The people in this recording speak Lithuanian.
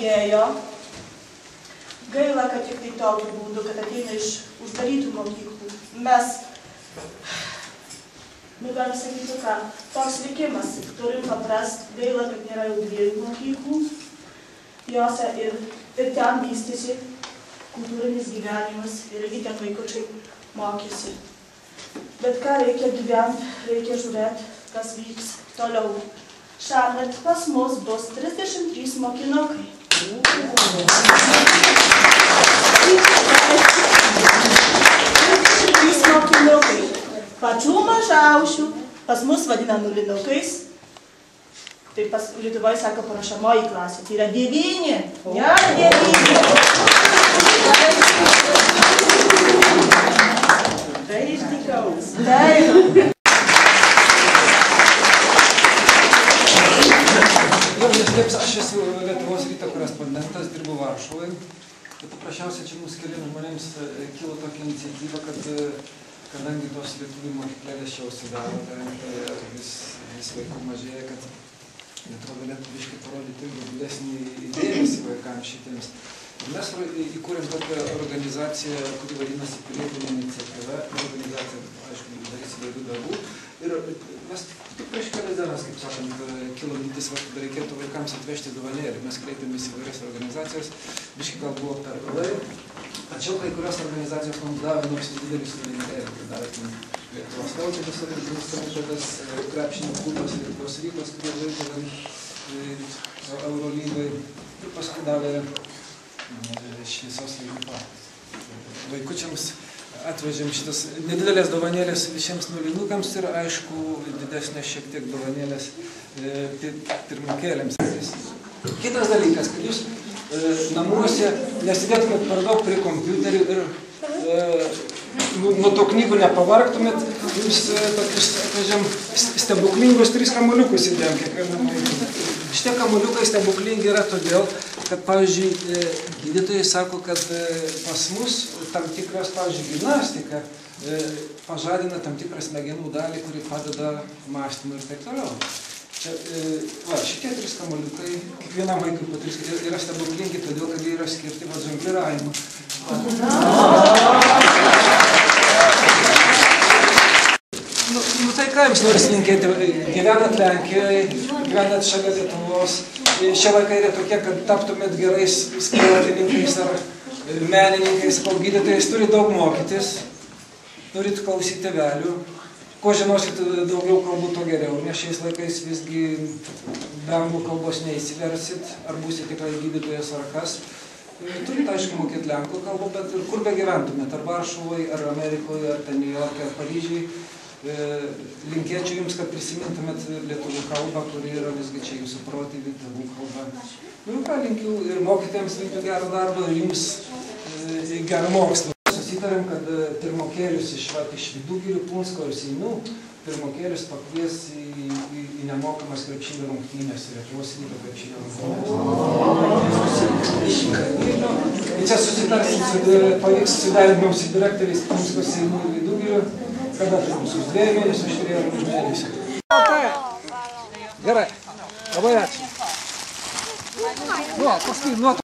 daugėjo. Gaila, kad tik tai tokiu būdu, kad ateina iš uždarytų mokyklų. Mes, galim sakyti ką, toks likimas, turim paprast, gaila, kad nėra jau 2 mokyklų. Jose ir ten vystėsi kultūrinis gyvenimas ir ten vaikučiai mokėsi. Bet ką reikia gyventi, reikia žiūrėti, kas vyks toliau. Šiandien pas mus bus 33 mokinukai. 33 mokinukai. Pačių mažiausių, pas mus vadina nulinukais. Tai pas Lietuvoje sako parašamoji klasė. Tai yra 9. Ne, 9. Tai ištikaus. Taip. Aš esu Lietuvos ryto korespondentas, dirbu Varšuvoje. Paprasčiausiai čia mūsų keliams žmonėms kilo tokia iniciatyva, kad kadangi tos lietuvių mokyklėlės čia užsidaro, vis vaikų mažėja, kad Lietuva galėtų biškai parodyti didesnį dėmesį vaikams šitiems. Mes įkūrėm tokią organizaciją, kuri vadinasi Pilietinė iniciatyva. Organizacija, aišku, darys įvairių darbų. Ir mes tik prieš kelias dienas, kaip sakant, kilo mintis, kad reikėtų vaikams atvežti dovanėlį. Mes kreipėmės į vairias organizacijas, biškai gal buvo per vėlai. Tačiau kai kurios organizacijos mums davė nors didelis dovanėlį, tai davė Lietuvos tautinis olimpinis komitetas, krepšinio klubas, Lietuvos Rytas, kurie žaidė Eurolygai. Ir paskui davė Šviesos laivų parkas. Vaikučiams atvežėm šitas nedidelės dovanėlės visiems nulinukams ir, aišku, didesnės šiek tiek dovanėlės pirmokėlėms. Kitas dalykas, kad jūs namuose nesidėtumėt per daug prie kompiuterių ir nuo to knygų nepavargtumėt, jūs tokius atvežėm stebuklingus 3 kamuoliukus įdėjom kiekvienam vaikui. Šitie kamuoliukai stebuklingi yra todėl, kad, pavyzdžiui, gydytojai sako, kad pas mus tam tikras, pavyzdžiui, gimnastika pažadina tam tikrą smegenų dalį, kuri padeda mąstymui ir taip toliau. Čia, šitie 3 kamuoliukai, kiekvienam vaikui po 3 yra stebuklingi, todėl, kad jie yra skirti žongliravimui. Tai ką jums noris linkėti? Gyvenat Lenkijoje, gyvenat šalia Lietuvos. Šie vaikai yra tokie, kad taptumėt gerais sportininkais ar menininkais, kol gydytojais. Turit daug mokytis, turit klausyti tėvelių. Ko žinosit daugiau kalbų, to geriau, nes šiais laikais visgi be anglų kalbos neįsiversit, ar būsit tikrai gydytojas ar kas. Turit, aišku, mokėti lenkų kalbą, bet ir kur be gyventumėt, ar Varšuvoje, ar Amerikoje, ar ten New York'e, ar Paryžiai. Linkėčiau jums, kad prisimintumėt lietuvių kalbą, kuri yra visgi čia jūsų protėvių tėvų kalba. Nu ką, linkiu ir mokytėms linkiu gerą darbą, ir jums gerą mokslą. Susitarėm, kad pirmokėlius iš Vidugirių, Punsko ir Seinų pirmokėlius pakvies į nemokamas krepšinio rungtynės, Lietuvos Ryto krepšinio rungtynės. Ir čia susitarsim, pavyks susidarinimams su direktoriais Punsko, Seinų ir Vidugirių. Kada tai bus? Už 2 mėnesių, už 3 ar už mėnesį. Gerai, labai ačiū. Paskui nuotrauką.